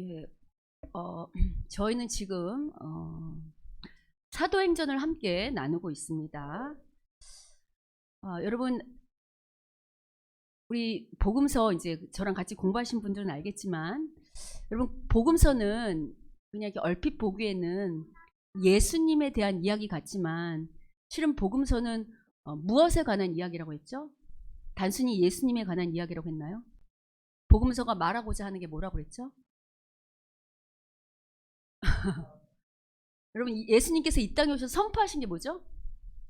예, 저희는 지금 사도행전을 함께 나누고 있습니다. 여러분, 우리 복음서 이제 저랑 같이 공부하신 분들은 알겠지만, 여러분 복음서는 그냥 이렇게 얼핏 보기에는 예수님에 대한 이야기 같지만, 실은 복음서는 무엇에 관한 이야기라고 했죠? 단순히 예수님에 관한 이야기라고 했나요? 복음서가 말하고자 하는 게 뭐라고 했죠? 여러분, 예수님께서 이 땅에 오셔서 선포하신 게 뭐죠?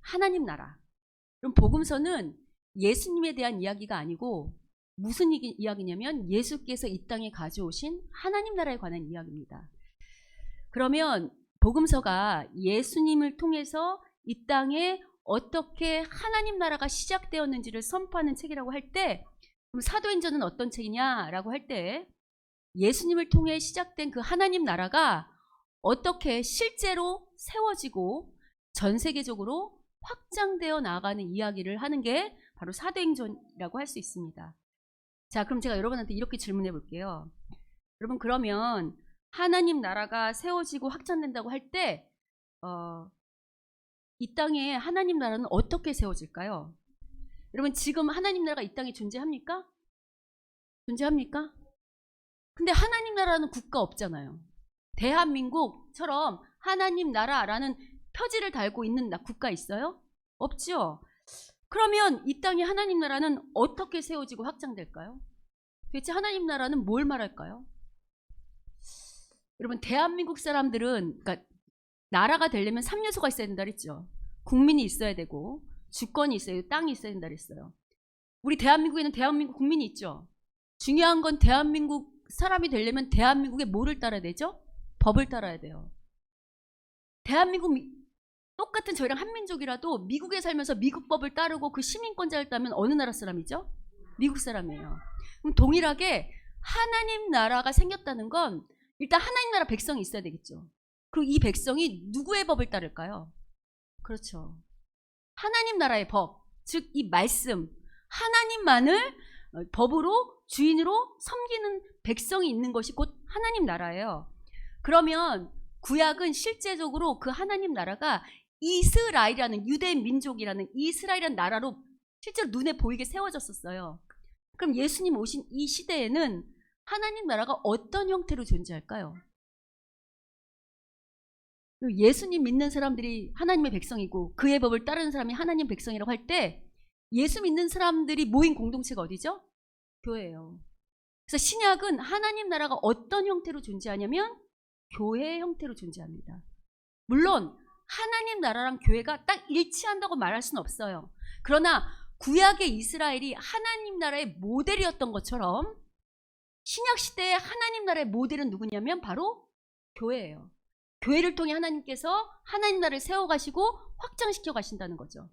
하나님 나라. 그럼 복음서는 예수님에 대한 이야기가 아니고 무슨 이야기냐면 예수께서 이 땅에 가져오신 하나님 나라에 관한 이야기입니다. 그러면 복음서가 예수님을 통해서 이 땅에 어떻게 하나님 나라가 시작되었는지를 선포하는 책이라고 할 때, 그럼 사도행전은 어떤 책이냐라고 할 때, 예수님을 통해 시작된 그 하나님 나라가 어떻게 실제로 세워지고 전 세계적으로 확장되어 나가는 이야기를 하는 게 바로 사도행전이라고 할 수 있습니다. 자, 그럼 제가 여러분한테 이렇게 질문해 볼게요. 여러분, 그러면 하나님 나라가 세워지고 확장된다고 할 때 이 땅에 하나님 나라는 어떻게 세워질까요? 여러분, 지금 하나님 나라가 이 땅에 존재합니까? 존재합니까? 근데 하나님 나라는 국가 없잖아요. 대한민국처럼 하나님 나라라는 표지를 달고 있는 국가 있어요? 없죠. 그러면 이 땅에 하나님 나라는 어떻게 세워지고 확장될까요? 도대체 하나님 나라는 뭘 말할까요? 여러분, 대한민국 사람들은, 그러니까 나라가 되려면 3요소가 있어야 된다 그랬죠. 국민이 있어야 되고 주권이 있어야 되고 땅이 있어야 된다 그랬어요. 우리 대한민국에는 대한민국 국민이 있죠. 중요한 건 대한민국 사람이 되려면 대한민국의 뭐를 따라야 되죠? 법을 따라야 돼요. 대한민국 똑같은 저희랑 한민족이라도 미국에 살면서 미국 법을 따르고 그 시민권자를 따면 어느 나라 사람이죠? 미국 사람이에요. 그럼 동일하게 하나님 나라가 생겼다는 건 일단 하나님 나라 백성이 있어야 되겠죠. 그리고 이 백성이 누구의 법을 따를까요? 그렇죠. 하나님 나라의 법, 즉 이 말씀, 하나님만을 법으로 주인으로 섬기는 백성이 있는 것이 곧 하나님 나라예요. 그러면 구약은 실제적으로 그 하나님 나라가 이스라엘이라는 유대 민족이라는 이스라엘이라는 나라로 실제로 눈에 보이게 세워졌었어요. 그럼 예수님 오신 이 시대에는 하나님 나라가 어떤 형태로 존재할까요? 예수님 믿는 사람들이 하나님의 백성이고 그의 법을 따르는 사람이 하나님 백성이라고 할 때 예수 믿는 사람들이 모인 공동체가 어디죠? 교회예요. 그래서 신약은 하나님 나라가 어떤 형태로 존재하냐면 교회의 형태로 존재합니다. 물론 하나님 나라랑 교회가 딱 일치한다고 말할 수는 없어요. 그러나 구약의 이스라엘이 하나님 나라의 모델이었던 것처럼 신약 시대의 하나님 나라의 모델은 누구냐면 바로 교회예요. 교회를 통해 하나님께서 하나님 나라를 세워가시고 확장시켜 가신다는 거죠.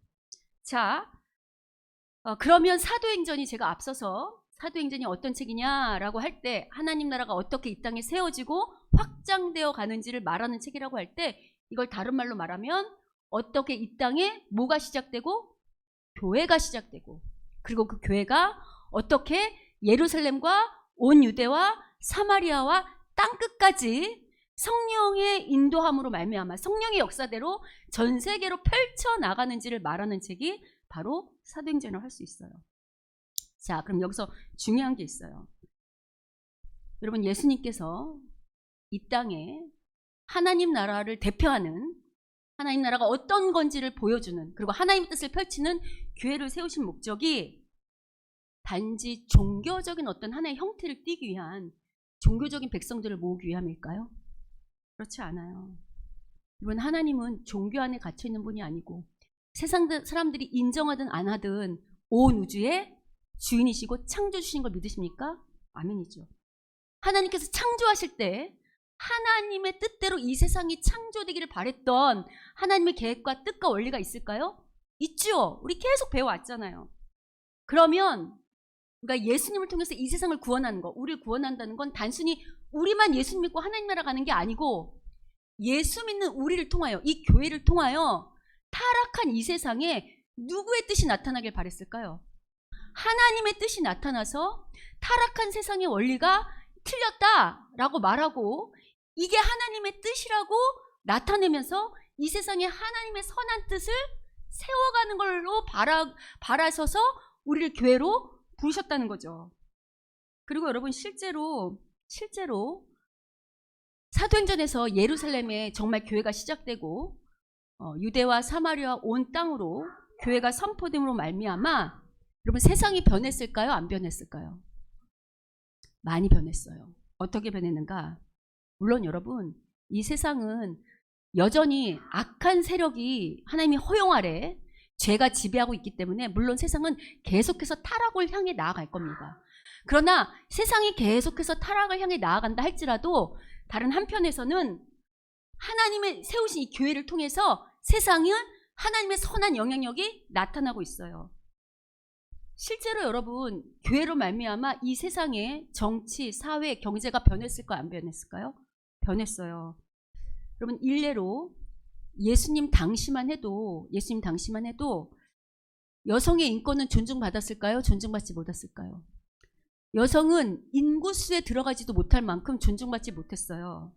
자, 그러면 사도행전이 제가 앞서서 사도행전이 어떤 책이냐라고 할 때 하나님 나라가 어떻게 이 땅에 세워지고 확장되어 가는지를 말하는 책이라고 할 때 이걸 다른 말로 말하면 어떻게 이 땅에 뭐가 시작되고 교회가 시작되고 그리고 그 교회가 어떻게 예루살렘과 온 유대와 사마리아와 땅끝까지 성령의 인도함으로 말미암아 성령의 역사대로 전 세계로 펼쳐나가는지를 말하는 책이 바로 사도행전을 할 수 있어요. 자, 그럼 여기서 중요한 게 있어요. 여러분, 예수님께서 이 땅에 하나님 나라를 대표하는 하나님 나라가 어떤 건지를 보여주는 그리고 하나님의 뜻을 펼치는 교회를 세우신 목적이 단지 종교적인 어떤 하나의 형태를 띠기 위한 종교적인 백성들을 모으기 위함일까요? 그렇지 않아요. 여러분, 하나님은 종교 안에 갇혀있는 분이 아니고 세상 사람들이 인정하든 안 하든 온 우주의 주인이시고 창조주신 걸 믿으십니까? 아멘이죠. 하나님께서 창조하실 때 하나님의 뜻대로 이 세상이 창조되기를 바랬던 하나님의 계획과 뜻과 원리가 있을까요? 있죠. 우리 계속 배워왔잖아요. 그러면 그러니까 예수님을 통해서 이 세상을 구원하는 거, 우리를 구원한다는 건 단순히 우리만 예수 믿고 하나님 나라 가는 게 아니고 예수 믿는 우리를 통하여 이 교회를 통하여 타락한 이 세상에 누구의 뜻이 나타나길 바랬을까요? 하나님의 뜻이 나타나서 타락한 세상의 원리가 틀렸다라고 말하고 이게 하나님의 뜻이라고 나타내면서 이 세상에 하나님의 선한 뜻을 세워가는 걸로 바라셔서 우리를 교회로 부르셨다는 거죠. 그리고 여러분 실제로 사도행전에서 예루살렘에 정말 교회가 시작되고 유대와 사마리아 온 땅으로 교회가 선포됨으로 말미암아 여러분 세상이 변했을까요? 안 변했을까요? 많이 변했어요. 어떻게 변했는가? 물론 여러분 이 세상은 여전히 악한 세력이 하나님의 허용 아래 죄가 지배하고 있기 때문에 물론 세상은 계속해서 타락을 향해 나아갈 겁니다. 그러나 세상이 계속해서 타락을 향해 나아간다 할지라도 다른 한편에서는 하나님의 세우신 이 교회를 통해서 세상은 하나님의 선한 영향력이 나타나고 있어요. 실제로 여러분 교회로 말미암아 이 세상의 정치, 사회, 경제가 변했을까요? 안 변했을까요? 변했어요. 여러분 일례로 예수님 당시만 해도 여성의 인권은 존중받았을까요? 존중받지 못했을까요? 여성은 인구수에 들어가지도 못할 만큼 존중받지 못했어요.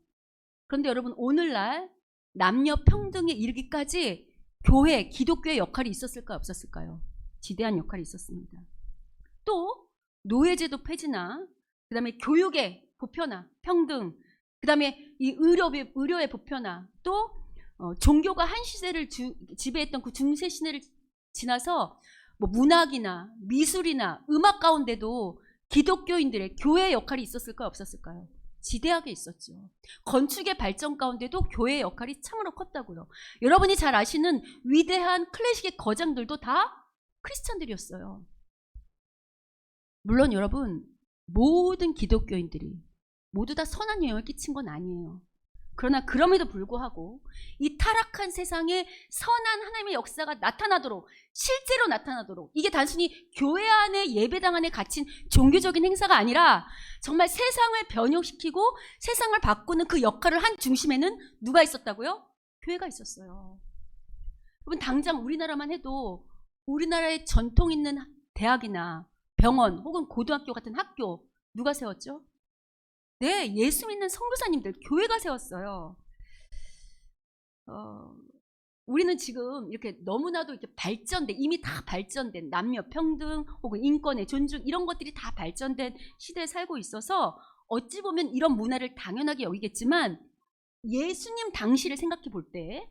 그런데 여러분 오늘날 남녀 평등에 이르기까지 교회, 기독교의 역할이 있었을까요? 없었을까요? 지대한 역할이 있었습니다. 또 노예제도 폐지나 그 다음에 교육의 보편화, 평등, 그 다음에 이 의료의 보편화, 또 종교가 한 시대를 지배했던 그 중세 시대를 지나서 뭐 문학이나 미술이나 음악 가운데도 기독교인들의 교회의 역할이 있었을까요? 없었을까요? 지대하게 있었죠. 건축의 발전 가운데도 교회의 역할이 참으로 컸다고요. 여러분이 잘 아시는 위대한 클래식의 거장들도 다 크리스찬들이었어요. 물론 여러분 모든 기독교인들이 모두 다 선한 영향을 끼친 건 아니에요. 그러나 그럼에도 불구하고 이 타락한 세상에 선한 하나님의 역사가 나타나도록 실제로 나타나도록 이게 단순히 교회 안에 예배당 안에 갇힌 종교적인 행사가 아니라 정말 세상을 변혁시키고 세상을 바꾸는 그 역할을 한 중심에는 누가 있었다고요? 교회가 있었어요. 여러분 당장 우리나라만 해도 우리나라의 전통 있는 대학이나 병원 혹은 고등학교 같은 학교 누가 세웠죠? 네, 예수 믿는 선교사님들, 교회가 세웠어요. 우리는 지금 이렇게 너무나도 이렇게 이미 다 발전된 남녀 평등 혹은 인권의 존중 이런 것들이 다 발전된 시대에 살고 있어서 어찌 보면 이런 문화를 당연하게 여기겠지만 예수님 당시를 생각해 볼 때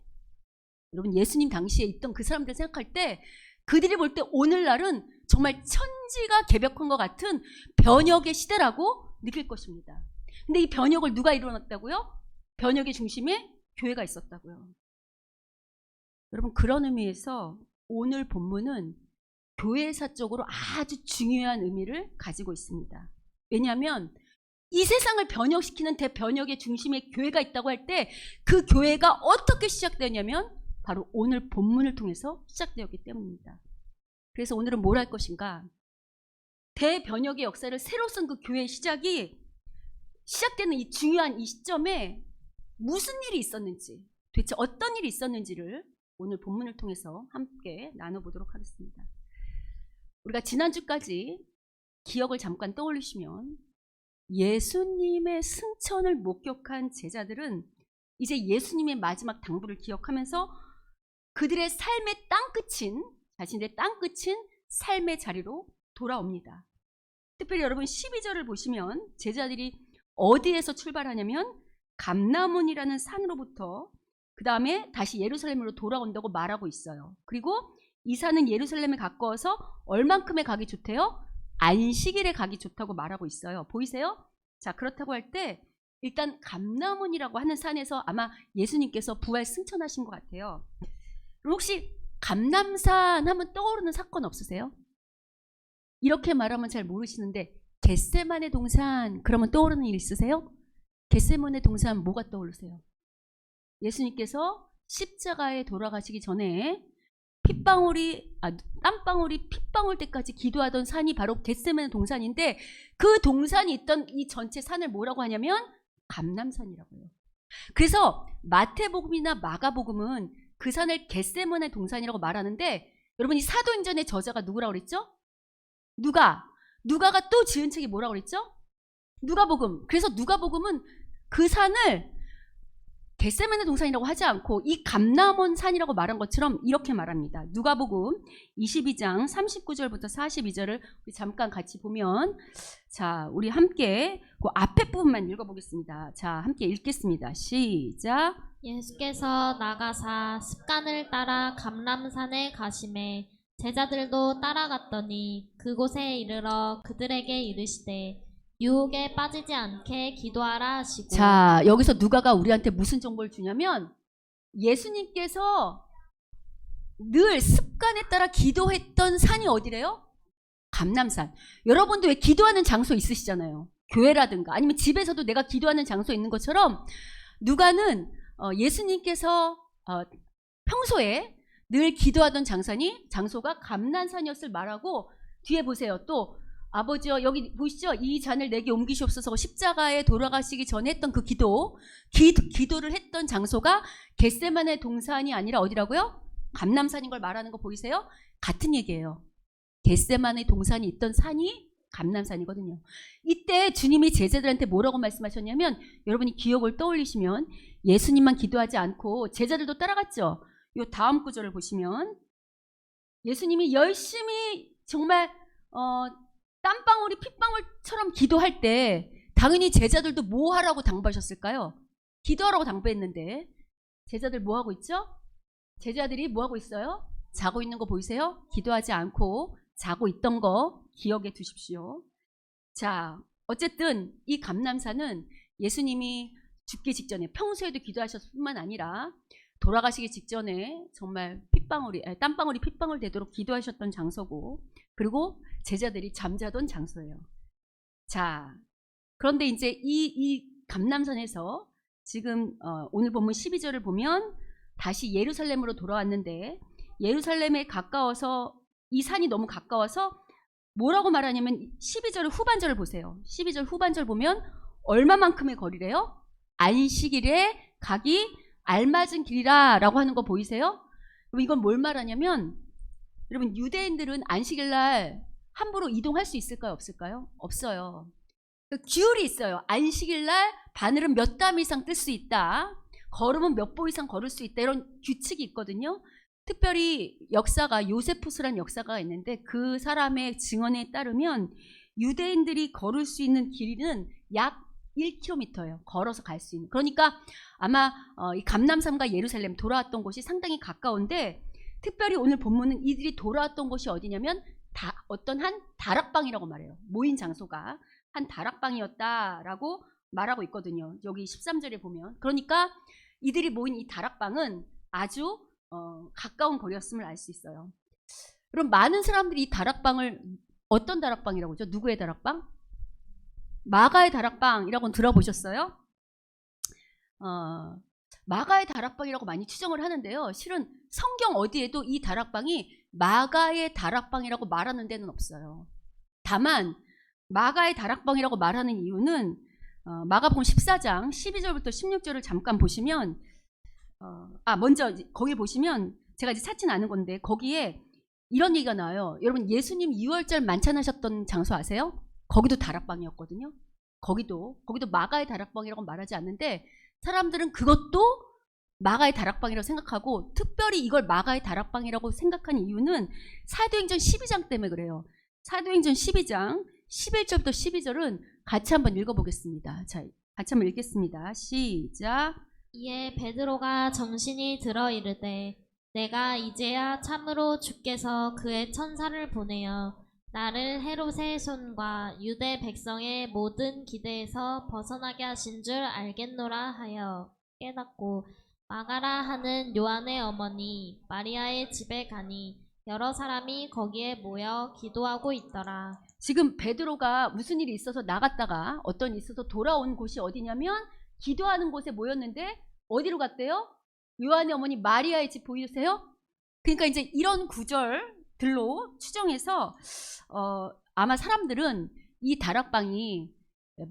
여러분 예수님 당시에 있던 그 사람들 생각할 때 그들이 볼 때 오늘날은 정말 천지가 개벽한 것 같은 변혁의 시대라고 느낄 것입니다. 근데 이 변혁을 누가 이뤄냈다고요? 변혁의 중심에 교회가 있었다고요. 여러분 그런 의미에서 오늘 본문은 교회사적으로 아주 중요한 의미를 가지고 있습니다. 왜냐하면 이 세상을 변혁시키는 대변혁의 중심에 교회가 있다고 할 때 그 교회가 어떻게 시작되냐면 바로 오늘 본문을 통해서 시작되었기 때문입니다. 그래서 오늘은 뭘 할 것인가? 대변혁의 역사를 새로 쓴 그 교회의 시작되는 이 중요한 이 시점에 무슨 일이 있었는지 도대체 어떤 일이 있었는지를 오늘 본문을 통해서 함께 나눠보도록 하겠습니다. 우리가 지난주까지 기억을 잠깐 떠올리시면 예수님의 승천을 목격한 제자들은 이제 예수님의 마지막 당부를 기억하면서 그들의 삶의 땅끝인 자신들의 땅끝인 삶의 자리로 돌아옵니다. 특별히 여러분 12절을 보시면 제자들이 어디에서 출발하냐면 감나문이라는 산으로부터 그 다음에 다시 예루살렘으로 돌아온다고 말하고 있어요. 그리고 이 산은 예루살렘에 가까워서 얼만큼에 가기 좋대요? 안식일에 가기 좋다고 말하고 있어요. 보이세요? 자, 그렇다고 할 때 일단 감나문이라고 하는 산에서 아마 예수님께서 부활 승천하신 것 같아요. 혹시 감람산 하면 떠오르는 사건 없으세요? 이렇게 말하면 잘 모르시는데 겟세마네 동산 그러면 떠오르는 일 있으세요? 겟세마네 동산 뭐가 떠오르세요? 예수님께서 십자가에 돌아가시기 전에 땀방울이 핏방울 때까지 기도하던 산이 바로 겟세마네 동산인데 그 동산이 있던 이 전체 산을 뭐라고 하냐면 감람산이라고요. 그래서 마태복음이나 마가복음은 그 산을 겟세마네 동산이라고 말하는데 여러분 이 사도행전의 저자가 누구라고 그랬죠? 누가가 또 지은 책이 뭐라고 그랬죠? 누가복음. 그래서 누가복음은 그 산을 겟세마네 동산이라고 하지 않고 이 감람원 산이라고 말한 것처럼 이렇게 말합니다. 누가복음 22장 39절부터 42절을 우리 잠깐 같이 보면, 자, 우리 함께 그 앞에 부분만 읽어보겠습니다. 자, 함께 읽겠습니다. 시작. 예수께서 나가사 습관을 따라 감람산에 가시매 제자들도 따라갔더니 그곳에 이르러 그들에게 이르시되 유혹에 빠지지 않게 기도하라 하시고. 자, 여기서 누가가 우리한테 무슨 정보를 주냐면 예수님께서 늘 습관에 따라 기도했던 산이 어디래요? 감람산. 여러분도 왜 기도하는 장소 있으시잖아요. 교회라든가 아니면 집에서도 내가 기도하는 장소 있는 것처럼 누가는 예수님께서 평소에 늘 기도하던 장소가 감람산이었을 말하고, 뒤에 보세요. 또 아버지여, 여기 보시죠? 이 잔을 내게 옮기시옵소서. 십자가에 돌아가시기 전에 했던 그 기도를 했던 장소가 겟세마네 동산이 아니라 어디라고요? 감람산인 걸 말하는 거 보이세요? 같은 얘기예요. 겟세마네 동산이 있던 산이 감람산이거든요. 이때 주님이 제자들한테 뭐라고 말씀하셨냐면, 여러분이 기억을 떠올리시면 예수님만 기도하지 않고 제자들도 따라갔죠. 요 다음 구절을 보시면 예수님이 열심히 정말 땀방울이 핏방울처럼 기도할 때 당연히 제자들도 뭐 하라고 당부하셨을까요? 기도하라고 당부했는데 제자들 뭐 하고 있죠? 제자들이 뭐 하고 있어요? 자고 있는 거 보이세요? 기도하지 않고 자고 있던 거 기억해 두십시오. 자, 어쨌든 이 감람산은 예수님이 죽기 직전에 평소에도 기도하셨을 뿐만 아니라 돌아가시기 직전에 정말 땀방울이 핏방울 되도록 기도하셨던 장소고, 그리고 제자들이 잠자던 장소예요. 자, 그런데 이제 이 감람산에서 지금 오늘 본문 12절을 보면 다시 예루살렘으로 돌아왔는데, 예루살렘에 가까워서, 이 산이 너무 가까워서 뭐라고 말하냐면 12절 후반절을 보세요. 12절 후반절 보면 얼마만큼의 거리래요? 안식일에 가기 알맞은 길이라 라고 하는 거 보이세요? 그럼 이건 뭘 말하냐면, 여러분 유대인들은 안식일날 함부로 이동할 수 있을까요? 없을까요? 없어요. 규율이 있어요. 안식일날 바늘은 몇 땀 이상 뜰 수 있다. 걸음은 몇 보 이상 걸을 수 있다. 이런 규칙이 있거든요. 특별히 역사가 요세푸스라는 역사가 있는데 그 사람의 증언에 따르면 유대인들이 걸을 수 있는 길이는 약 1km예요. 걸어서 갈 수 있는. 그러니까 아마 이 감람산과 예루살렘 돌아왔던 곳이 상당히 가까운데, 특별히 오늘 본문은 이들이 돌아왔던 곳이 어디냐면 어떤 한 다락방이라고 말해요. 모인 장소가 한 다락방이었다라고 말하고 있거든요. 여기 13절에 보면. 그러니까 이들이 모인 이 다락방은 아주 가까운 거리였음을 알 수 있어요. 그럼 많은 사람들이 이 다락방을 어떤 다락방이라고 하죠? 누구의 다락방? 마가의 다락방이라고는 들어보셨어요? 마가의 다락방이라고 많이 추정을 하는데요. 실은 성경 어디에도 이 다락방이 마가의 다락방이라고 말하는 데는 없어요. 다만 마가의 다락방이라고 말하는 이유는 마가복음 14장 12절부터 16절을 잠깐 보시면 먼저 거기 보시면 제가 이제 찾진 않은 건데 거기에 이런 얘기가 나와요. 여러분 예수님 유월절 만찬하셨던 장소 아세요? 거기도 다락방이었거든요. 거기도 마가의 다락방이라고 말하지 않는데 사람들은 그것도 마가의 다락방이라고 생각하고, 특별히 이걸 마가의 다락방이라고 생각한 이유는 사도행전 12장 때문에 그래요. 사도행전 12장 11절부터 12절은 같이 한번 읽어보겠습니다. 자, 같이 한번 읽겠습니다. 시작. 이에 베드로가 정신이 들어 이르되 내가 이제야 참으로 주께서 그의 천사를 보내어 나를 헤롯의 손과 유대 백성의 모든 기대에서 벗어나게 하신 줄 알겠노라 하여 깨닫고 마가라 하는 요한의 어머니 마리아의 집에 가니 여러 사람이 거기에 모여 기도하고 있더라. 지금 베드로가 무슨 일이 있어서 나갔다가 어떤 일이 있어서 돌아온 곳이 어디냐면 기도하는 곳에 모였는데 어디로 갔대요? 요한의 어머니 마리아의 집 보이세요? 그러니까 이제 이런 구절들로 추정해서 아마 사람들은 이 다락방이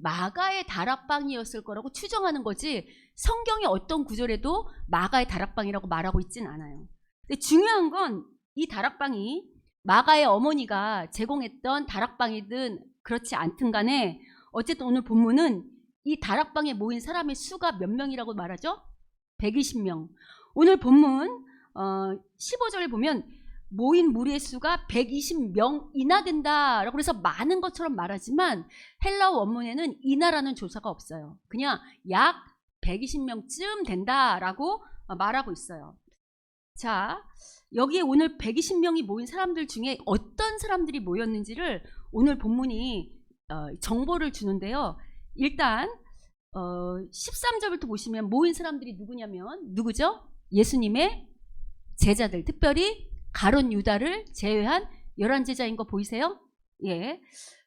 마가의 다락방이었을 거라고 추정하는 거지, 성경의 어떤 구절에도 마가의 다락방이라고 말하고 있진 않아요. 근데 중요한 건 이 다락방이 마가의 어머니가 제공했던 다락방이든 그렇지 않든 간에 어쨌든 오늘 본문은 이 다락방에 모인 사람의 수가 몇 명이라고 말하죠? 120명. 오늘 본문 15절에 보면 모인 무리의 수가 120명이나 된다라고 해서 많은 것처럼 말하지만 헬라어 원문에는 이나라는 조사가 없어요. 그냥 약 120명쯤 된다라고 말하고 있어요. 자, 여기에 오늘 120명이 모인 사람들 중에 어떤 사람들이 모였는지를 오늘 본문이 정보를 주는데요. 일단 13절부터 보시면 모인 사람들이 누구냐면 누구죠? 예수님의 제자들, 특별히 가룟 유다를 제외한 11제자인 거 보이세요? 예.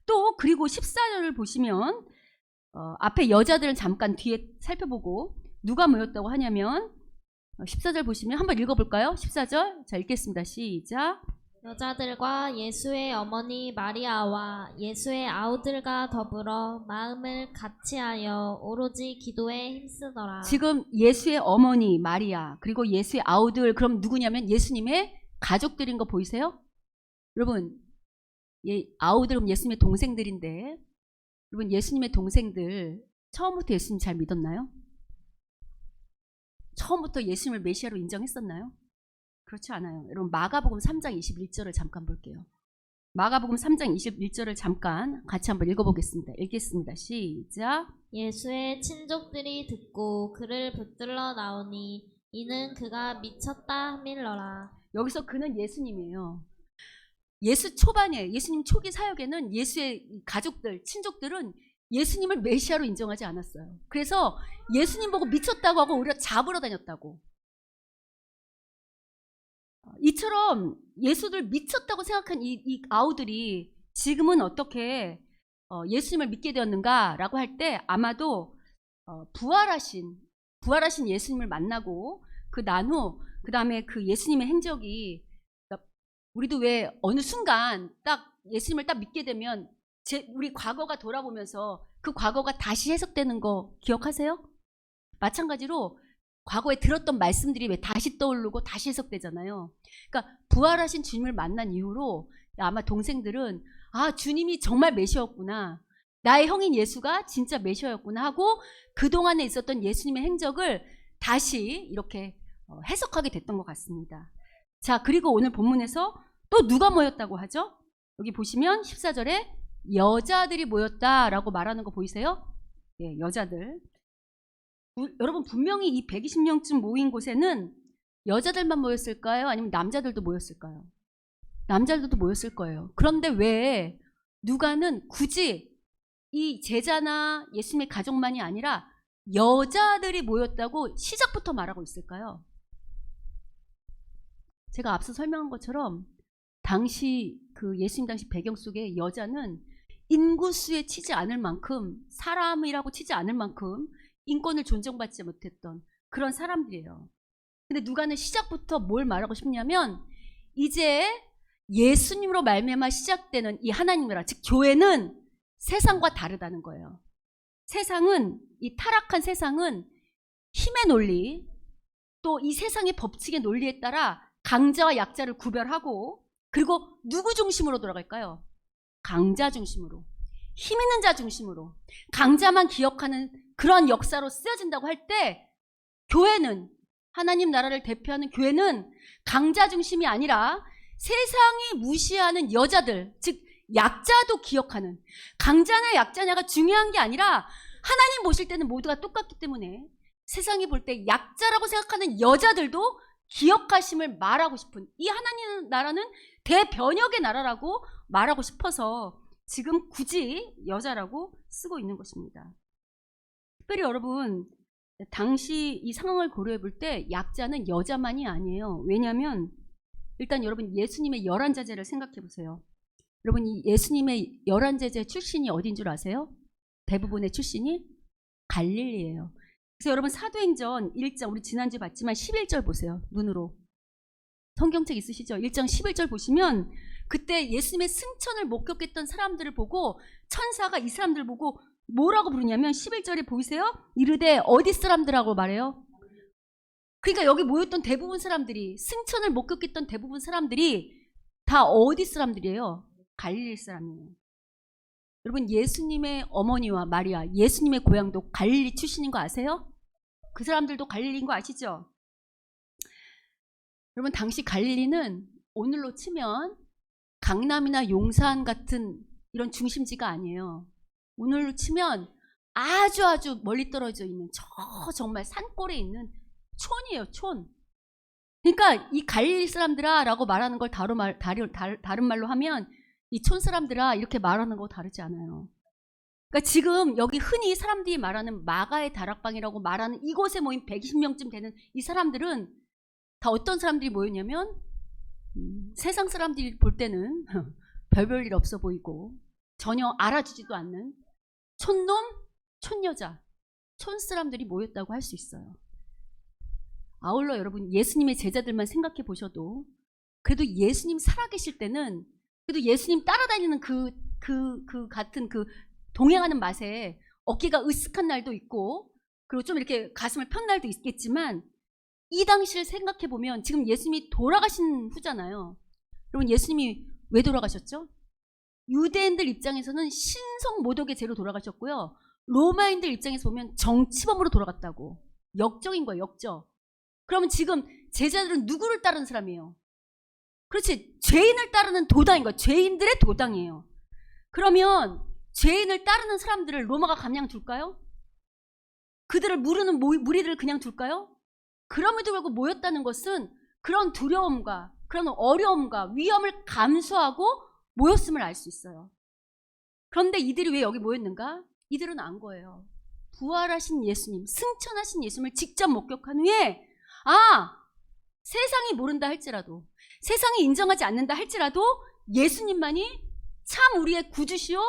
또 그리고 14절을 보시면 앞에 여자들은 잠깐 뒤에 살펴보고 누가 모였다고 하냐면 14절 보시면 한번 읽어볼까요? 14절 자 읽겠습니다. 시작. 여자들과 예수의 어머니 마리아와 예수의 아우들과 더불어 마음을 같이하여 오로지 기도에 힘쓰더라. 지금 예수의 어머니 마리아 그리고 예수의 아우들 그럼 누구냐면 예수님의 가족들인 거 보이세요? 여러분 아우들은 예수님의 동생들인데 여러분 예수님의 동생들 처음부터 예수님 잘 믿었나요? 처음부터 예수님을 메시아로 인정했었나요? 그렇지 않아요. 여러분 마가복음 3장 21절을 잠깐 볼게요. 마가복음 3장 21절을 잠깐 같이 한번 읽어보겠습니다. 읽겠습니다. 시작. 예수의 친족들이 듣고 그를 붙들러 나오니 이는 그가 미쳤다 함일러라. 여기서 그는 예수님이에요. 예수 초반에 예수님 초기 사역에는 예수의 가족들, 친족들은 예수님을 메시아로 인정하지 않았어요. 그래서 예수님 보고 미쳤다고 하고 오히려 잡으러 다녔다고. 이처럼 예수를 미쳤다고 생각한 이 아우들이 지금은 어떻게 예수님을 믿게 되었는가라고 할 때 아마도 부활하신 예수님을 만나고 난 후 그 다음에 그 예수님의 행적이 우리도 왜 어느 순간 딱 예수님을 딱 믿게 되면 우리 과거가 돌아보면서 그 과거가 다시 해석되는 거 기억하세요? 마찬가지로 과거에 들었던 말씀들이 왜 다시 떠오르고 다시 해석되잖아요. 그러니까 부활하신 주님을 만난 이후로 아마 동생들은 주님이 정말 메시아였구나. 나의 형인 예수가 진짜 메시아였구나 하고 그동안에 있었던 예수님의 행적을 다시 이렇게 해석하게 됐던 것 같습니다. 자, 그리고 오늘 본문에서 또 누가 모였다고 하죠? 여기 보시면 14절에 여자들이 모였다라고 말하는 거 보이세요? 예, 여자들. 여러분 분명히 이 120명쯤 모인 곳에는 여자들만 모였을까요? 아니면 남자들도 모였을까요? 남자들도 모였을 거예요. 그런데 왜 누가는 굳이 이 제자나 예수님의 가족만이 아니라 여자들이 모였다고 시작부터 말하고 있을까요? 제가 앞서 설명한 것처럼 당시 그 예수님 당시 배경 속에 여자는 인구수에 치지 않을 만큼 사람이라고 치지 않을 만큼 인권을 존중받지 못했던 그런 사람들이에요. 근데 누가는 시작부터 뭘 말하고 싶냐면 이제 예수님으로 말미암아 시작되는 이 하나님 나라 즉 교회는 세상과 다르다는 거예요. 세상은 이 타락한 세상은 힘의 논리 또 이 세상의 법칙의 논리에 따라 강자와 약자를 구별하고 그리고 누구 중심으로 돌아갈까요? 강자 중심으로 힘 있는 자 중심으로 강자만 기억하는 그런 역사로 쓰여진다고 할 때 교회는 하나님 나라를 대표하는 교회는 강자 중심이 아니라 세상이 무시하는 여자들 즉 약자도 기억하는 강자냐 약자냐가 중요한 게 아니라 하나님 보실 때는 모두가 똑같기 때문에 세상이 볼 때 약자라고 생각하는 여자들도 기억하심을 말하고 싶은 이 하나님 나라는 대변혁의 나라라고 말하고 싶어서 지금 굳이 여자라고 쓰고 있는 것입니다. 특별히 여러분 당시 이 상황을 고려해 볼 때 약자는 여자만이 아니에요. 왜냐하면 일단 여러분 예수님의 11제자를 생각해 보세요. 여러분 이 예수님의 11제자 출신이 어딘 줄 아세요? 대부분의 출신이 갈릴리예요. 그래서 여러분 사도행전 1장 우리 지난주에 봤지만 11절 보세요. 눈으로. 성경책 있으시죠? 1장 11절 보시면 그때 예수님의 승천을 목격했던 사람들을 보고 천사가 이 사람들을 보고 뭐라고 부르냐면 11절에 보이세요? 이르되 어디 사람들하고 말해요? 그러니까 여기 모였던 대부분 사람들이 승천을 목격했던 대부분 사람들이 다 어디 사람들이에요? 갈릴리 사람이에요. 여러분 예수님의 어머니와 마리아, 예수님의 고향도 갈릴리 출신인 거 아세요? 그 사람들도 갈릴리인 거 아시죠? 여러분 당시 갈릴리는 오늘로 치면 강남이나 용산 같은 이런 중심지가 아니에요. 오늘로 치면 아주 멀리 떨어져 있는 정말 산골에 있는 촌이에요. 촌. 그러니까 이 갈릴리 사람들아 라고 말하는 걸 다른 말로 하면 이 촌 사람들아 이렇게 말하는 거 다르지 않아요. 그러니까 지금 여기 흔히 사람들이 말하는 마가의 다락방이라고 말하는 이곳에 모인 120명쯤 되는 이 사람들은 다 어떤 사람들이 모였냐면 세상 사람들이 볼 때는 별별 일 없어 보이고 전혀 알아주지도 않는 촌놈, 촌여자, 촌 사람들이 모였다고 할 수 있어요. 아울러 여러분 예수님의 제자들만 생각해 보셔도 그래도 예수님 살아계실 때는 그래도 예수님 따라다니는 같은 그 동행하는 맛에 어깨가 으쓱한 날도 있고 그리고 좀 이렇게 가슴을 편 날도 있겠지만 이 당시를 생각해 보면 지금 예수님이 돌아가신 후잖아요. 여러분 예수님이 왜 돌아가셨죠? 유대인들 입장에서는 신성 모독의 죄로 돌아가셨고요. 로마인들 입장에서 보면 정치범으로 돌아갔다고. 역적인 거예요. 역적. 그러면 지금 제자들은 누구를 따르는 사람이에요? 그렇지. 죄인을 따르는 도당인 거예요. 죄인들의 도당이에요. 그러면 죄인을 따르는 사람들을 로마가 그냥 둘까요? 그들을 무르는 무리들을 그냥 둘까요? 그럼에도 불구하고 모였다는 것은 그런 두려움과 그런 어려움과 위험을 감수하고 모였음을 알 수 있어요. 그런데 이들이 왜 여기 모였는가? 이들은 안 거예요. 부활하신 예수님, 승천하신 예수님을 직접 목격한 후에 세상이 모른다 할지라도 세상이 인정하지 않는다 할지라도 예수님만이 참 우리의 구주시요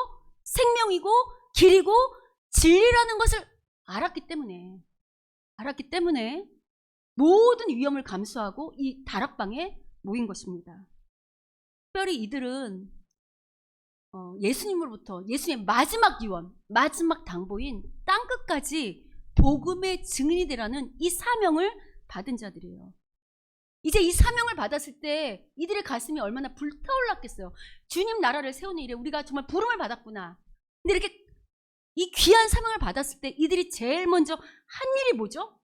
생명이고 길이고 진리라는 것을 알았기 때문에 모든 위험을 감수하고 이 다락방에 모인 것입니다. 특별히 이들은 예수님으로부터 예수님의 마지막 유언, 마지막 당부인 땅끝까지 복음의 증인이 되라는 이 사명을 받은 자들이에요. 이제 이 사명을 받았을 때 이들의 가슴이 얼마나 불타올랐겠어요. 주님 나라를 세우는 일에 우리가 정말 부름을 받았구나. 근데 이렇게 이 귀한 사명을 받았을 때 이들이 제일 먼저 한 일이 뭐죠?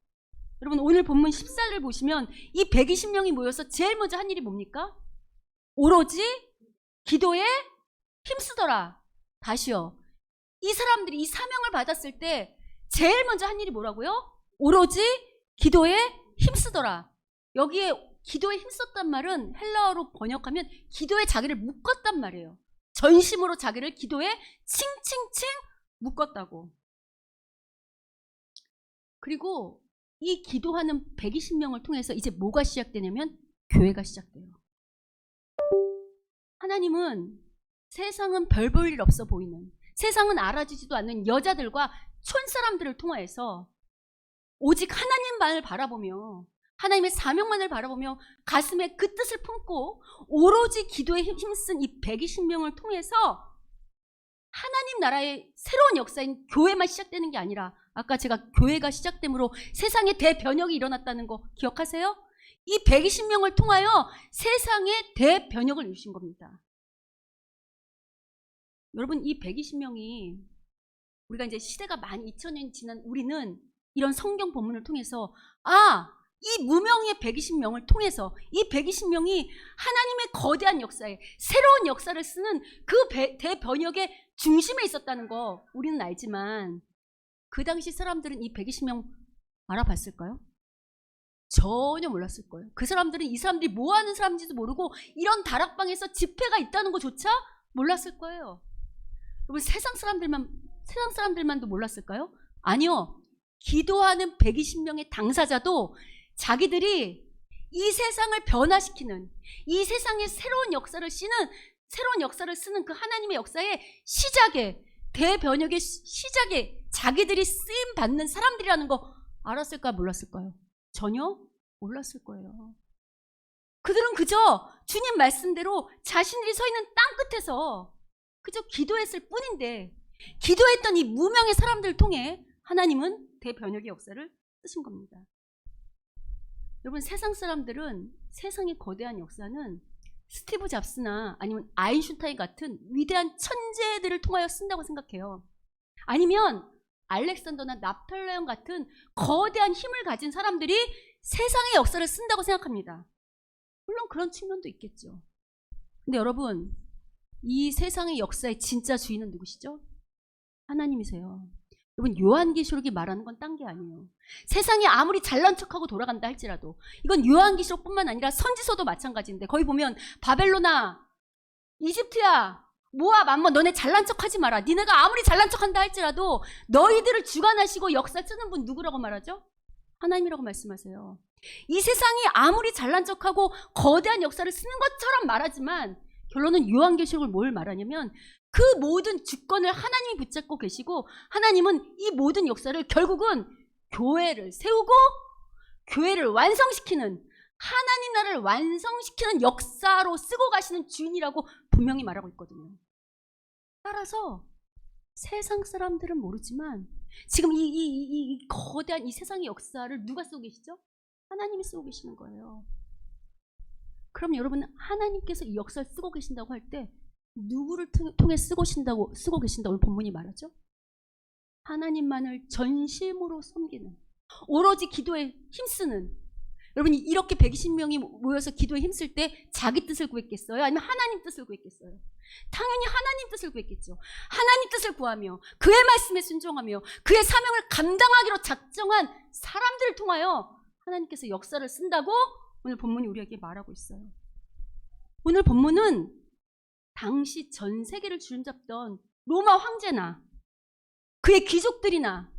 여러분 오늘 본문 14절을 보시면 이 120명이 모여서 제일 먼저 한 일이 뭡니까? 오로지 기도에 힘쓰더라. 다시요. 이 사람들이 이 사명을 받았을 때 제일 먼저 한 일이 뭐라고요? 오로지 기도에 힘쓰더라. 여기에 기도에 힘썼단 말은 헬라어로 번역하면 기도에 자기를 묶었단 말이에요. 전심으로 자기를 기도에 칭칭칭 묶었다고. 그리고 이 기도하는 120명을 통해서 이제 뭐가 시작되냐면 교회가 시작돼요. 하나님은 세상은 별 볼 일 없어 보이는 세상은 알아주지도 않는 여자들과 촌사람들을 통하여서 오직 하나님만을 바라보며 하나님의 사명만을 바라보며 가슴에 그 뜻을 품고 오로지 기도에 힘쓴 이 120명을 통해서 하나님 나라의 새로운 역사인 교회만 시작되는 게 아니라 아까 제가 교회가 시작됨으로 세상에 대변혁이 일어났다는 거 기억하세요? 이 120명을 통하여 세상에 대변혁을 이루신 겁니다. 여러분 이 120명이 우리가 이제 시대가 만 2000년 지난 우리는 이런 성경 본문을 통해서 이 무명의 120명을 통해서 이 120명이 하나님의 거대한 역사에 새로운 역사를 쓰는 그 대번역의 중심에 있었다는 거 우리는 알지만 그 당시 사람들은 이 120명 알아봤을까요? 전혀 몰랐을 거예요. 그 사람들은 이 사람들이 뭐 하는 사람인지도 모르고 이런 다락방에서 집회가 있다는 것조차 몰랐을 거예요. 여러분 세상 사람들만도 몰랐을까요? 아니요. 기도하는 120명의 당사자도 자기들이 이 세상을 변화시키는 이 세상의 새로운 역사를 쓰는 그 하나님의 역사의 시작에 대변혁의 시작에 자기들이 쓰임 받는 사람들이라는 거 알았을까 몰랐을까요? 전혀 몰랐을 거예요. 그들은 그저 주님 말씀대로 자신들이 서 있는 땅 끝에서 그저 기도했을 뿐인데 기도했던 이 무명의 사람들을 통해 하나님은 대변혁의 역사를 쓰신 겁니다. 여러분 세상 사람들은 세상의 거대한 역사는 스티브 잡스나 아니면 아인슈타인 같은 위대한 천재들을 통하여 쓴다고 생각해요. 아니면 알렉산더나 나폴레옹 같은 거대한 힘을 가진 사람들이 세상의 역사를 쓴다고 생각합니다. 물론 그런 측면도 있겠죠. 근데 여러분, 이 세상의 역사의 진짜 주인은 누구시죠? 하나님이세요. 여러분, 요한계시록이 말하는 건 딴 게 아니에요. 세상이 아무리 잘난 척하고 돌아간다 할지라도, 이건 요한계시록뿐만 아니라 선지서도 마찬가지인데, 거기 보면 바벨로나, 이집트야, 모압, 암몬, 너네 잘난 척하지 마라. 니네가 아무리 잘난 척한다 할지라도 너희들을 주관하시고 역사 쓰는 분 누구라고 말하죠? 하나님이라고 말씀하세요. 이 세상이 아무리 잘난 척하고 거대한 역사를 쓰는 것처럼 말하지만 결론은 요한계시록을 뭘 말하냐면 그 모든 주권을 하나님이 붙잡고 계시고 하나님은 이 모든 역사를 결국은 교회를 세우고 교회를 완성시키는, 하나님 나라를 완성시키는 역사로 쓰고 가시는 주인이라고 분명히 말하고 있거든요. 따라서 세상 사람들은 모르지만 지금 이 거대한 이 세상의 역사를 누가 쓰고 계시죠? 하나님이 쓰고 계시는 거예요. 그럼 여러분, 하나님께서 이 역사를 쓰고 계신다고 할 때 누구를 통해 쓰고 계신다고 오늘 본문이 말하죠? 하나님만을 전심으로 섬기는, 오로지 기도에 힘쓰는, 여러분이 이렇게 120명이 모여서 기도에 힘쓸 때 자기 뜻을 구했겠어요? 아니면 하나님 뜻을 구했겠어요? 당연히 하나님 뜻을 구했겠죠. 하나님 뜻을 구하며 그의 말씀에 순종하며 그의 사명을 감당하기로 작정한 사람들을 통하여 하나님께서 역사를 쓴다고 오늘 본문이 우리에게 말하고 있어요. 오늘 본문은 당시 전 세계를 주름잡던 로마 황제나 그의 귀족들이나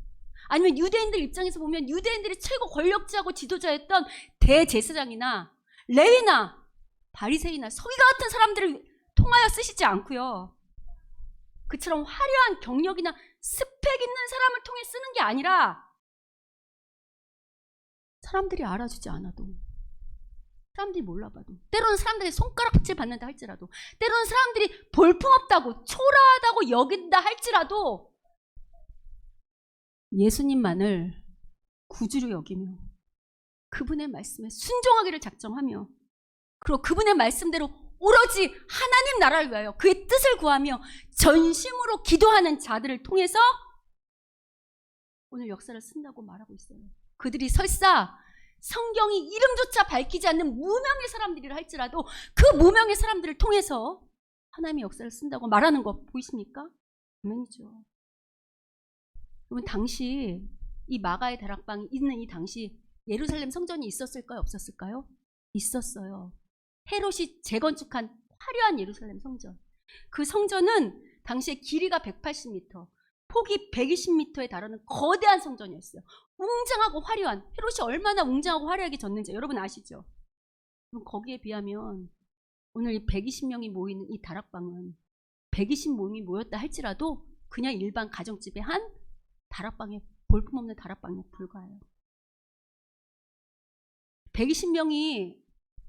아니면 유대인들 입장에서 보면 유대인들이 최고 권력자고 지도자였던 대제사장이나 레위나 바리새이나 서기관 같은 사람들을 통하여 쓰시지 않고요. 그처럼 화려한 경력이나 스펙 있는 사람을 통해 쓰는 게 아니라 사람들이 알아주지 않아도, 사람들이 몰라봐도, 때로는 사람들이 손가락질 받는다 할지라도, 때로는 사람들이 볼품없다고 초라하다고 여긴다 할지라도 예수님만을 구주로 여기며 그분의 말씀에 순종하기를 작정하며 그리고 그분의 말씀대로 오로지 하나님 나라를 위하여 그의 뜻을 구하며 전심으로 기도하는 자들을 통해서 오늘 역사를 쓴다고 말하고 있어요. 그들이 설사 성경이 이름조차 밝히지 않는 무명의 사람들이라 할지라도 그 무명의 사람들을 통해서 하나님의 역사를 쓴다고 말하는 거 보이십니까? 아멘이죠. 여러분, 당시 이 마가의 다락방이 있는 이 당시 예루살렘 성전이 있었을까요? 없었을까요? 있었어요. 헤롯이 재건축한 화려한 예루살렘 성전. 그 성전은 당시에 길이가 180m, 폭이 120m에 달하는 거대한 성전이었어요. 웅장하고 화려한, 헤롯이 얼마나 웅장하고 화려하게 졌는지 여러분 아시죠? 그럼 거기에 비하면 오늘 이 120명이 모이는 이 다락방은 120명이 모였다 할지라도 그냥 일반 가정집의 한 다락방에, 볼품없는 다락방에 불과해요. 120명이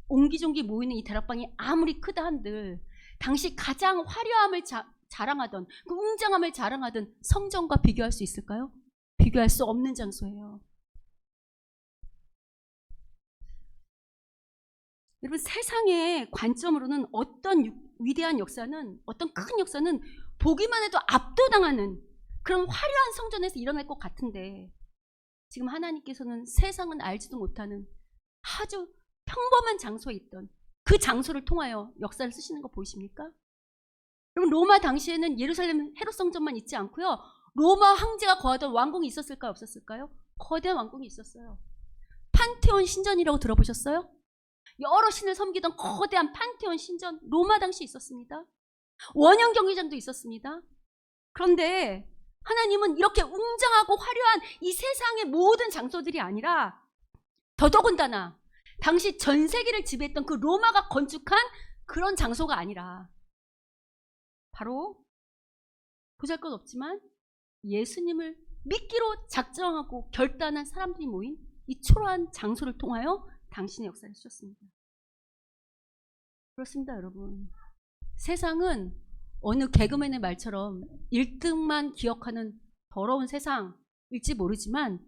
옹기종기 모이는 이 다락방이 아무리 크다 한들 당시 가장 화려함을 자랑하던, 그 웅장함을 자랑하던 성전과 비교할 수 있을까요? 비교할 수 없는 장소예요. 여러분, 세상의 관점으로는 어떤 위대한 역사는, 어떤 큰 역사는 보기만 해도 압도당하는 그런 화려한 성전에서 일어날 것 같은데 지금 하나님께서는 세상은 알지도 못하는 아주 평범한 장소에 있던 그 장소를 통하여 역사를 쓰시는 거 보이십니까? 여러분, 로마 당시에는 예루살렘 헤롯 성전만 있지 않고요. 로마 황제가 거하던 왕궁이 있었을까요? 없었을까요? 거대한 왕궁이 있었어요. 판테온 신전이라고 들어보셨어요? 여러 신을 섬기던 거대한 판테온 신전, 로마 당시에 있었습니다. 원형 경기장도 있었습니다. 그런데 하나님은 이렇게 웅장하고 화려한 이 세상의 모든 장소들이 아니라 더더군다나 당시 전 세계를 지배했던 그 로마가 건축한 그런 장소가 아니라 바로 보잘것없지만 예수님을 믿기로 작정하고 결단한 사람들이 모인 이 초라한 장소를 통하여 당신의 역사를 쓰셨습니다. 그렇습니다, 여러분. 세상은 어느 개그맨의 말처럼 1등만 기억하는 더러운 세상일지 모르지만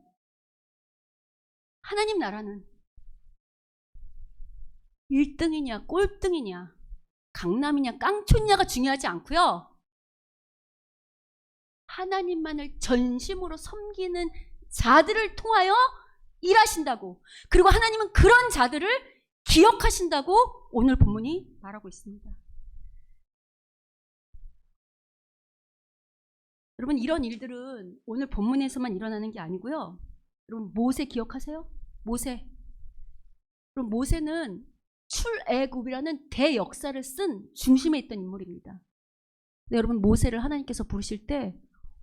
하나님 나라는 1등이냐 꼴등이냐 강남이냐 깡촌이냐가 중요하지 않고요. 하나님만을 전심으로 섬기는 자들을 통하여 일하신다고, 그리고 하나님은 그런 자들을 기억하신다고 오늘 본문이 말하고 있습니다. 여러분, 이런 일들은 오늘 본문에서만 일어나는 게 아니고요. 여러분, 모세 기억하세요? 모세. 그럼 모세는 출애굽이라는 대역사를 쓴 중심에 있던 인물입니다. 네, 여러분, 모세를 하나님께서 부르실 때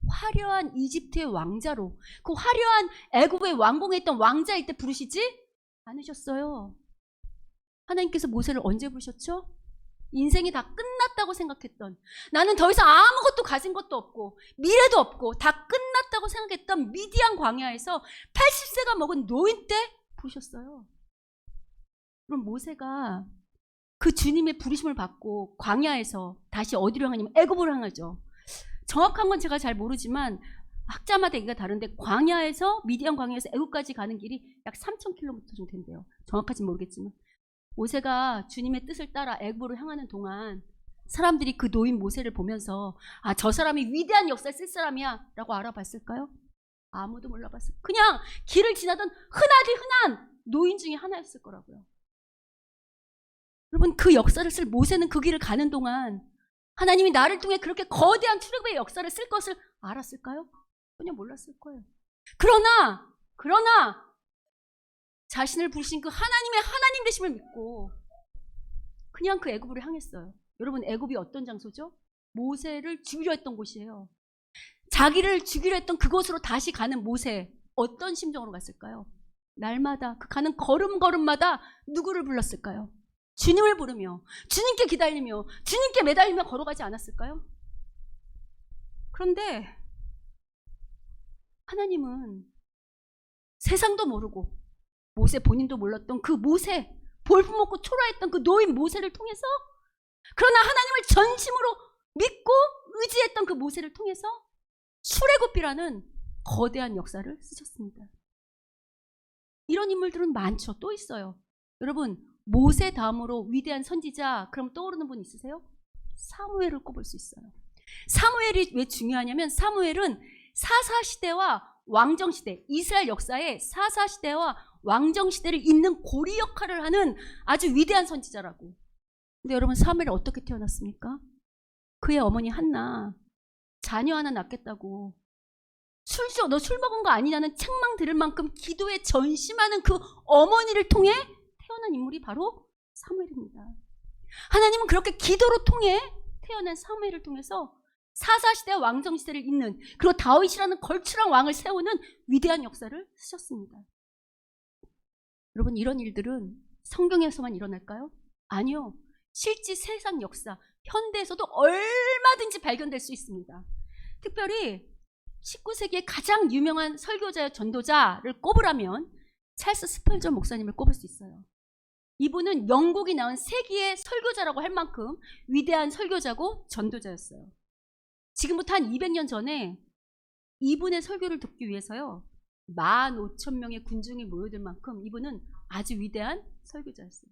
화려한 이집트의 왕자로, 그 화려한 애굽의 왕궁에 있던 왕자일 때 부르시지 않으셨어요. 하나님께서 모세를 언제 부르셨죠? 인생이 다 끝났다고 생각했던, 나는 더 이상 아무것도 가진 것도 없고 미래도 없고 다 끝났다고 생각했던 미디안 광야에서 80세가 먹은 노인 때 부르셨어요. 그럼 모세가 그 주님의 부르심을 받고 광야에서 다시 어디로 향하냐면 애굽으로 향하죠. 정확한 건 제가 잘 모르지만 학자마다 얘기가 다른데, 광야에서 미디안 광야에서 애굽까지 가는 길이 약 3,000km 정도 된대요. 정확하진 모르겠지만 모세가 주님의 뜻을 따라 애굽으로 향하는 동안 사람들이 그 노인 모세를 보면서 아, 저 사람이 위대한 역사를 쓸 사람이야 라고 알아봤을까요? 아무도 몰라봤어요. 그냥 길을 지나던 흔하디 흔한 노인 중에 하나였을 거라고요. 여러분, 그 역사를 쓸 모세는 그 길을 가는 동안 하나님이 나를 통해 그렇게 거대한 출애굽의 역사를 쓸 것을 알았을까요? 전혀 몰랐을 거예요. 그러나 자신을 부르신 그 하나님의 하나님 되심을 믿고 그냥 그 애굽으로 향했어요. 여러분, 애굽이 어떤 장소죠? 모세를 죽이려 했던 곳이에요. 자기를 죽이려 했던 그곳으로 다시 가는 모세, 어떤 심정으로 갔을까요? 날마다 그 가는 걸음걸음마다 누구를 불렀을까요? 주님을 부르며 주님께 기다리며 주님께 매달리며 걸어가지 않았을까요? 그런데 하나님은 세상도 모르고 모세 본인도 몰랐던 그 모세, 볼품없고 초라했던 그 노인 모세를 통해서, 그러나 하나님을 전심으로 믿고 의지했던 그 모세를 통해서 출애굽이라는 거대한 역사를 쓰셨습니다. 이런 인물들은 많죠. 또 있어요. 여러분, 모세 다음으로 위대한 선지자, 그럼 떠오르는 분 있으세요? 사무엘을 꼽을 수 있어요. 사무엘이 왜 중요하냐면 사무엘은 사사시대와 왕정시대, 이스라엘 역사의 사사시대와 왕정시대를 잇는 고리 역할을 하는 아주 위대한 선지자라고. 근데 여러분, 사무엘이 어떻게 태어났습니까? 그의 어머니 한나 자녀 하나 낳겠다고 너 술 먹은 거 아니냐는 책망 들을 만큼 기도에 전심하는 그 어머니를 통해 태어난 인물이 바로 사무엘입니다. 하나님은 그렇게 기도로 통해 태어난 사무엘을 통해서 사사시대와 왕정시대를 잇는, 그리고 다윗이라는 걸출한 왕을 세우는 위대한 역사를 쓰셨습니다. 여러분, 이런 일들은 성경에서만 일어날까요? 아니요. 실제 세상 역사, 현대에서도 얼마든지 발견될 수 있습니다. 특별히 19세기의 가장 유명한 설교자, 전도자를 꼽으라면 찰스 스펄전 목사님을 꼽을 수 있어요. 이분은 영국이 낳은 세기의 설교자라고 할 만큼 위대한 설교자고 전도자였어요. 지금부터 한 200년 전에 이분의 설교를 듣기 위해서요, 15,000명의 군중이 모여들 만큼 이분은 아주 위대한 설교자였어요.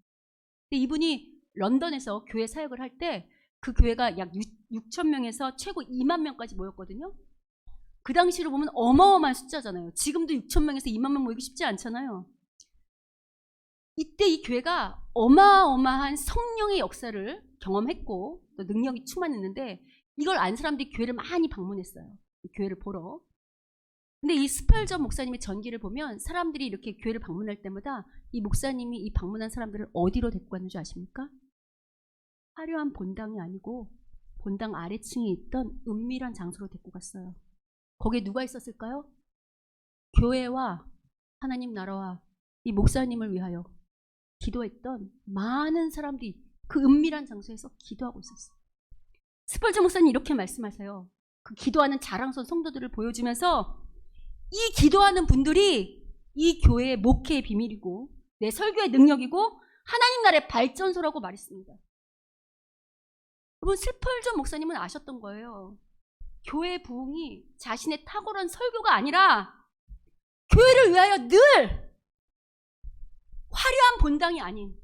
근데 이분이 런던에서 교회 사역을 할 때 그 교회가 약 6,000명에서 최고 2만 명까지 모였거든요. 그 당시로 보면 어마어마한 숫자잖아요. 지금도 6,000명에서 2만 명 모이기 쉽지 않잖아요. 이때 이 교회가 어마어마한 성령의 역사를 경험했고 또 능력이 충만했는데, 이걸 안 사람들이 교회를 많이 방문했어요. 교회를 보러. 근데 이 스펄전 목사님의 전기를 보면 사람들이 이렇게 교회를 방문할 때마다 이 목사님이 이 방문한 사람들을 어디로 데리고 갔는지 아십니까? 화려한 본당이 아니고 본당 아래층에 있던 은밀한 장소로 데리고 갔어요. 거기에 누가 있었을까요? 교회와 하나님 나라와 이 목사님을 위하여 기도했던 많은 사람들이 그 은밀한 장소에서 기도하고 있었어요. 스펄전 목사님 이렇게 말씀하세요. 그 기도하는 자랑스러운 성도들을 보여주면서 이 기도하는 분들이 이 교회의 목회의 비밀이고 내 설교의 능력이고 하나님 나라의 발전소라고 말했습니다. 여러분, 스펄전 목사님은 아셨던 거예요. 교회의 부흥이 자신의 탁월한 설교가 아니라 교회를 위하여 늘 화려한 본당이 아닌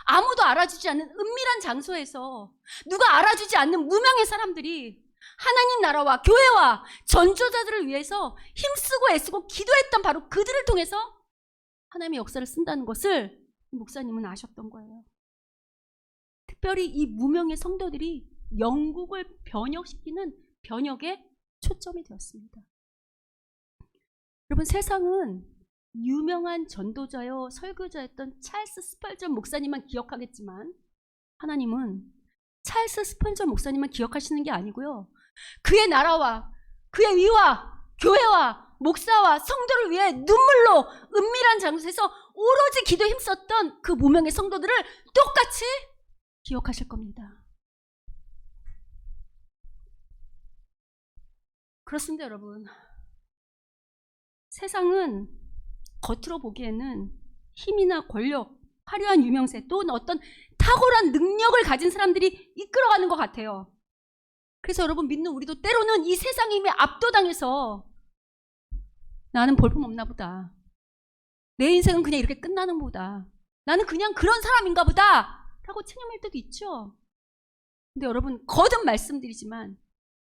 아무도 알아주지 않는 은밀한 장소에서 누가 알아주지 않는 무명의 사람들이 하나님 나라와 교회와 전도자들을 위해서 힘쓰고 애쓰고 기도했던 바로 그들을 통해서 하나님의 역사를 쓴다는 것을 목사님은 아셨던 거예요. 특별히 이 무명의 성도들이 영국을 번역시키는 번역에 초점이 되었습니다. 여러분, 세상은 유명한 전도자요 설교자였던 찰스 스펄전 목사님만 기억하겠지만 하나님은 찰스 스펄전 목사님만 기억하시는 게 아니고요, 그의 나라와 그의 위와 교회와 목사와 성도를 위해 눈물로 은밀한 장소에서 오로지 기도에 힘썼던 그 무명의 성도들을 똑같이 기억하실 겁니다. 그렇습니다, 여러분. 세상은 겉으로 보기에는 힘이나 권력, 화려한 유명세 또는 어떤 탁월한 능력을 가진 사람들이 이끌어가는 것 같아요. 그래서 여러분, 믿는 우리도 때로는 이 세상의 힘에 압도당해서 나는 볼품없나 보다, 내 인생은 그냥 이렇게 끝나는 보다, 나는 그냥 그런 사람인가 보다 라고 체념할 때도 있죠. 근데 여러분, 거듭 말씀드리지만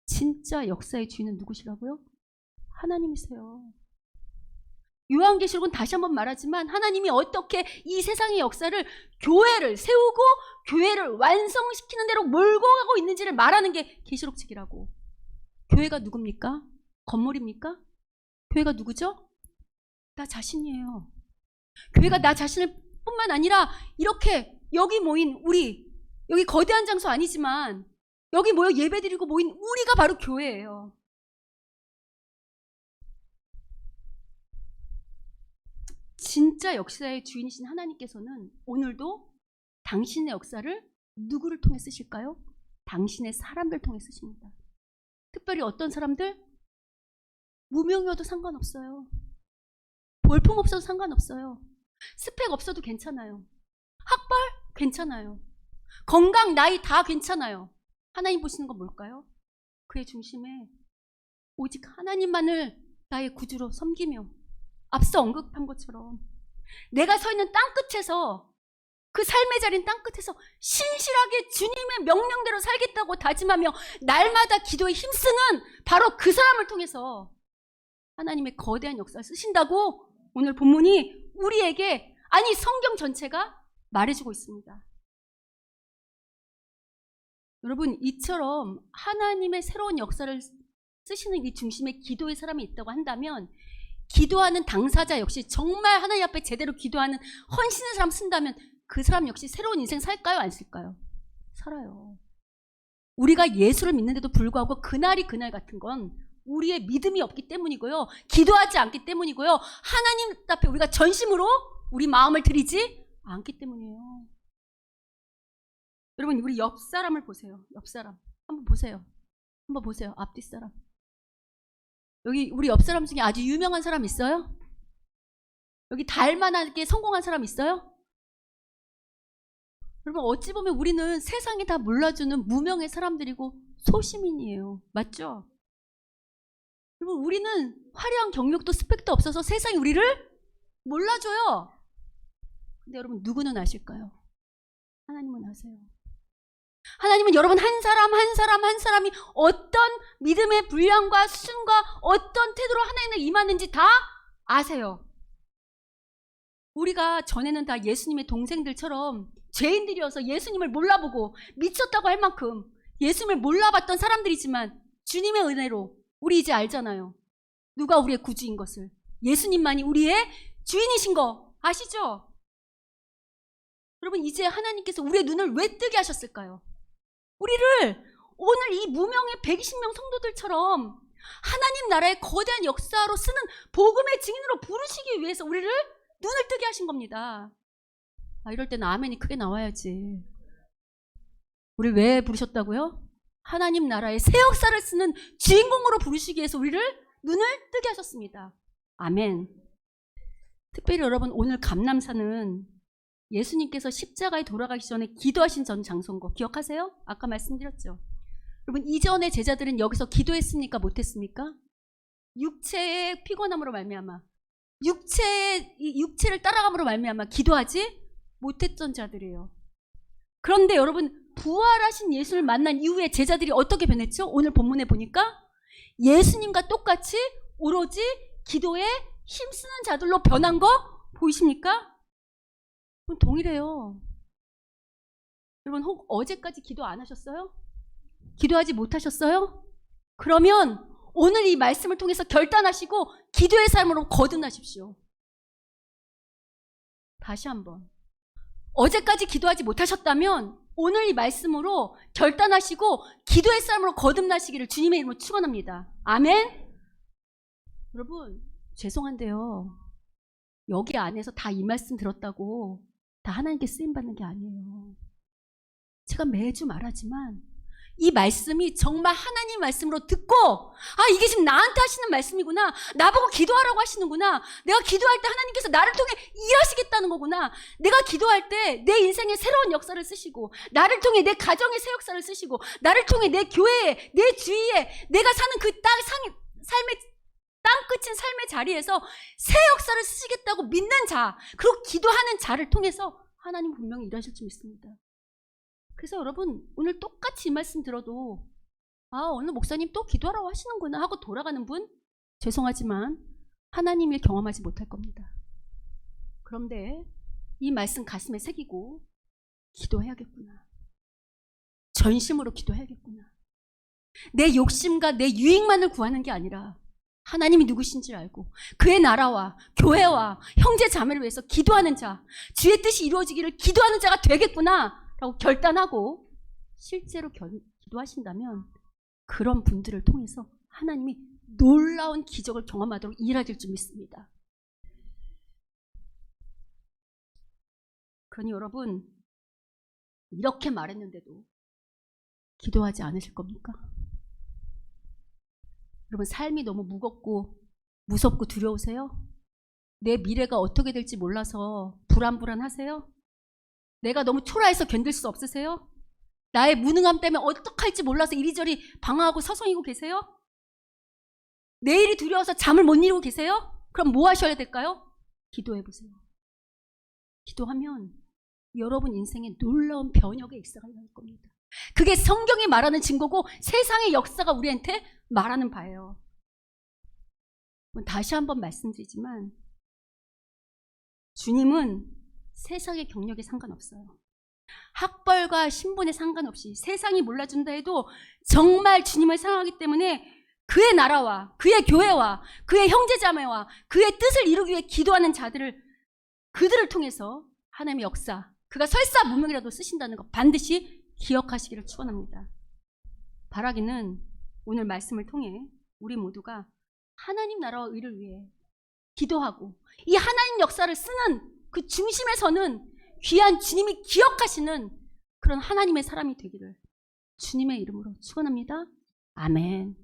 진짜 역사의 주인은 누구시라고요? 하나님이세요. 요한계시록은 다시 한번 말하지만 하나님이 어떻게 이 세상의 역사를, 교회를 세우고 교회를 완성시키는 대로 몰고 가고 있는지를 말하는 게 계시록책이라고. 교회가 누굽니까? 건물입니까? 교회가 누구죠? 나 자신이에요. 교회가 나 자신을 뿐만 아니라 이렇게 여기 모인 우리, 여기 거대한 장소 아니지만 여기 모여 예배드리고 모인 우리가 바로 교회예요. 진짜 역사의 주인이신 하나님께서는 오늘도 당신의 역사를 누구를 통해 쓰실까요? 당신의 사람들 통해 쓰십니다. 특별히 어떤 사람들? 무명이어도 상관없어요. 볼품 없어도 상관없어요. 스펙 없어도 괜찮아요. 학벌? 괜찮아요. 건강, 나이 다 괜찮아요. 하나님 보시는 건 뭘까요? 그의 중심에 오직 하나님만을 나의 구주로 섬기며, 앞서 언급한 것처럼 내가 서 있는 땅끝에서, 그 삶의 자리인 땅끝에서 신실하게 주님의 명령대로 살겠다고 다짐하며 날마다 기도에 힘쓰는 바로 그 사람을 통해서 하나님의 거대한 역사를 쓰신다고 오늘 본문이 우리에게, 아니 성경 전체가 말해주고 있습니다. 여러분, 이처럼 하나님의 새로운 역사를 쓰시는 이 중심에 기도의 사람이 있다고 한다면, 기도하는 당사자 역시 정말 하나님 앞에 제대로 기도하는 헌신의 사람 쓴다면 그 사람 역시 새로운 인생 살까요? 안 쓸까요? 살아요. 우리가 예수를 믿는데도 불구하고 그날이 그날 같은 건 우리의 믿음이 없기 때문이고요, 기도하지 않기 때문이고요, 하나님 앞에 우리가 전심으로 우리 마음을 드리지 않기 때문이에요. 여러분, 우리 옆 사람을 보세요. 옆 사람 한번 보세요. 한번 보세요. 앞뒤 사람. 여기 우리 옆 사람 중에 아주 유명한 사람 있어요? 여기 닮만하게 성공한 사람 있어요? 여러분, 어찌 보면 우리는 세상이 다 몰라주는 무명의 사람들이고 소시민이에요. 맞죠? 여러분, 우리는 화려한 경력도 스펙도 없어서 세상이 우리를 몰라줘요. 근데 여러분, 누구는 아실까요? 하나님은 아세요. 하나님은 여러분 한 사람 한 사람 한 사람이 어떤 믿음의 분량과 수준과 어떤 태도로 하나님을 임하는지 다 아세요. 우리가 전에는 다 예수님의 동생들처럼 죄인들이어서 예수님을 몰라보고 미쳤다고 할 만큼 예수님을 몰라봤던 사람들이지만, 주님의 은혜로 우리 이제 알잖아요. 누가 우리의 구주인 것을. 예수님만이 우리의 주인이신 거 아시죠? 여러분, 이제 하나님께서 우리의 눈을 왜 뜨게 하셨을까요? 우리를 오늘 이 무명의 120명 성도들처럼 하나님 나라의 거대한 역사로 쓰는 복음의 증인으로 부르시기 위해서 우리를 눈을 뜨게 하신 겁니다. 이럴 때는 아멘이 크게 나와야지. 우리 왜 부르셨다고요? 하나님 나라의 새 역사를 쓰는 주인공으로 부르시기 위해서 우리를 눈을 뜨게 하셨습니다. 아멘. 특별히 여러분, 오늘 감람산은 예수님께서 십자가에 돌아가기 전에 기도하신 전 장소인 거 기억하세요? 아까 말씀드렸죠. 여러분, 이전의 제자들은 여기서 기도했습니까? 못했습니까? 육체의 피곤함으로 말미암아, 육체를 따라감으로 말미암아 기도하지 못했던 자들이에요. 그런데 여러분, 부활하신 예수를 만난 이후에 제자들이 어떻게 변했죠? 오늘 본문에 보니까 예수님과 똑같이 오로지 기도에 힘쓰는 자들로 변한 거 보이십니까? 그건 동일해요. 여러분, 혹 어제까지 기도 안 하셨어요? 기도하지 못하셨어요? 그러면 오늘 이 말씀을 통해서 결단하시고 기도의 삶으로 거듭나십시오. 다시 한번. 어제까지 기도하지 못하셨다면 오늘 이 말씀으로 결단하시고 기도의 삶으로 거듭나시기를 주님의 이름으로 축원합니다. 아멘. 여러분, 죄송한데요. 여기 안에서 다 이 말씀 들었다고 다 하나님께 쓰임받는 게 아니에요. 제가 매주 말하지만 이 말씀이 정말 하나님 말씀으로 듣고, 아, 이게 지금 나한테 하시는 말씀이구나, 나보고 기도하라고 하시는구나, 내가 기도할 때 하나님께서 나를 통해 일하시겠다는 거구나, 내가 기도할 때 내 인생에 새로운 역사를 쓰시고, 나를 통해 내 가정에 새 역사를 쓰시고, 나를 통해 내 교회에, 내 주위에, 내가 사는 그 땅끝인 삶의 자리에서 새 역사를 쓰시겠다고 믿는 자, 그리고 기도하는 자를 통해서 하나님 분명히 일하실 줄 믿습니다. 그래서 여러분, 오늘 똑같이 이 말씀 들어도, 아, 오늘 목사님 또 기도하라고 하시는구나 하고 돌아가는 분, 죄송하지만 하나님 일 경험하지 못할 겁니다. 그런데 이 말씀 가슴에 새기고 기도해야겠구나, 전심으로 기도해야겠구나, 내 욕심과 내 유익만을 구하는 게 아니라 하나님이 누구신지 알고 그의 나라와 교회와 형제 자매를 위해서 기도하는 자, 주의 뜻이 이루어지기를 기도하는 자가 되겠구나 라고 결단하고 실제로 기도하신다면 그런 분들을 통해서 하나님이 놀라운 기적을 경험하도록 일하실 줄 믿습니다. 그러니 여러분, 이렇게 말했는데도 기도하지 않으실 겁니까? 여러분, 삶이 너무 무섭고 두려우세요? 내 미래가 어떻게 될지 몰라서 불안하세요? 내가 너무 초라해서 견딜 수 없으세요? 나의 무능함 때문에 어떡할지 몰라서 이리저리 방황하고 서성이고 계세요? 내일이 두려워서 잠을 못 이루고 계세요? 그럼 뭐 하셔야 될까요? 기도해보세요. 기도하면 여러분 인생에 놀라운 변혁의 역사가 일어날 겁니다. 그게 성경이 말하는 증거고 세상의 역사가 우리한테 말하는 바예요. 다시 한번 말씀드리지만 주님은 세상의 경력에 상관없어요. 학벌과 신분에 상관없이 세상이 몰라준다 해도 정말 주님을 사랑하기 때문에 그의 나라와 그의 교회와 그의 형제자매와 그의 뜻을 이루기 위해 기도하는 그들을 통해서 하나님의 역사, 그가 설사 무명이라도 쓰신다는 것 반드시 기억하시기를 축원합니다. 바라기는 오늘 말씀을 통해 우리 모두가 하나님 나라와 의를 위해 기도하고 이 하나님 역사를 쓰는 그 중심에 서는 귀한 주님이 기억하시는 그런 하나님의 사람이 되기를 주님의 이름으로 축원합니다. 아멘.